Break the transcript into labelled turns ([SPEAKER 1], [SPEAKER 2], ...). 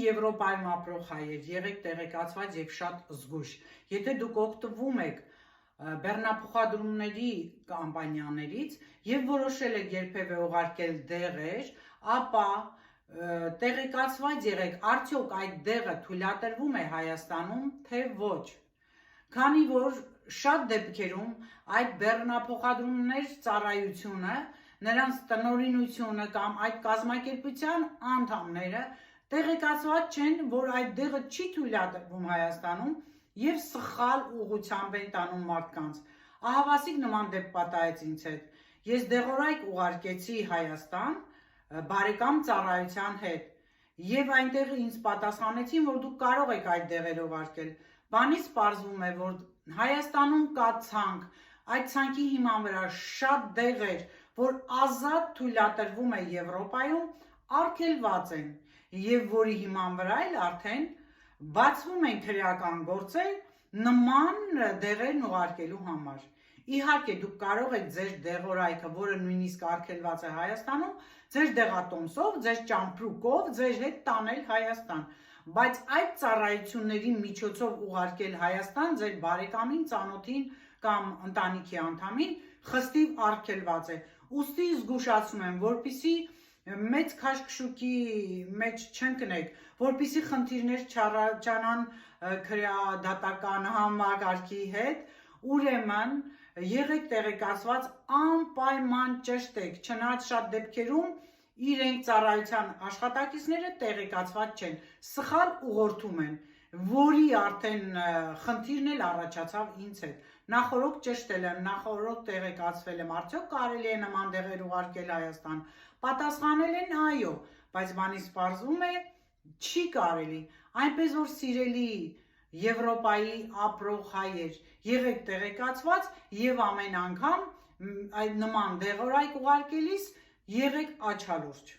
[SPEAKER 1] Եվրոպայում ապրող հայեր, եղեք տեղեկացված եւ շատ զգույշ։ Եթե դուք օգտվում եք բեռնափոխադրումների կամպանիաներից եւ որոշել եք երբևէ ուղարկել դեղեր, ապա տեղեկացված եղեք, արդյոք այդ դեղը թույլատրվում է Հայաստանում, թե ոչ։ Քանի որ շատ դեպքերում այդ բեռնափոխադրումներ ծառայությունը, նրանց տնօրինությունը կամ այդ կազմակերպության անդամները տեղեկացված չեն, որ այդ դեղը չի թույլատրվում Հայաստանում եւ սխալ ուղղությամբ են տանում մարդկանց։ Ահավասիկ նման դեպք պատահեց ինձ հետ։ Ես դեղորայք ուղարկեցի Հայաստան բարեկամ ծառայության հետ եւ այնտեղ ինձ պատասխանեցին, որ դուք կարող եք այդ դեղերը ուղարկել։ Բանից պարզվում է, որ Հայաստանում կա ցանկ, այդ ցանկի հիման վրա շատ դեղեր, որ ազատ թույլատրվում է Եվրոպայում, արգելված են եւ որի հիման վրա էլ արդեն բացվում են քրեական գործեր նման դեղերն ուղարկելու համար։ Իհարկե դուք կարող եք ձեր դեղորայքը, որը նույնիսկ արգելված է Հայաստանում, ձեր դեղատոմսով, ձեր ճամպրուկով ձեր հետ տանել Հայաստան, բայց այդ ծառայությունների միջոցով ուղարկել Հայաստան ձեր բարեկամին, ծանոթին կամ ընտանիքի անդամին խստիվ արգելված է։ Ուստի զգուշացնում եմ, որպեսզի մեծ քաշքշուկի մեջ չընկնեք, որպեսզի խնդիրներ չառաջանան քրեադատական համակարգի հետ, ուրեմն եղեք տեղեկացված, անպայման ճշտեք, չնայած շատ դեպքերում իրենք ծառայության աշխատակիցները տեղեկացված չեն, սխալ ուղղորդում են, որի արդեն խնդիրն էլ առաջացավ ինձ հետ։ Նախորոք ճշտել եմ, նախորոք տեղեկացվել եմ, արդյոք կարելի է նման դեղեր ուղարկել Հայաստան։ Պատասխանել են այո, բայց բանից պարզվում է չի կարելի։ Այնպես որ սիրելի Եվրոպայի ապրող հայեր, եղեք տեղեկացված եւ ամեն անգամ այդ նման դեղորայք ուղարկելիս եղեք աչալուրջ։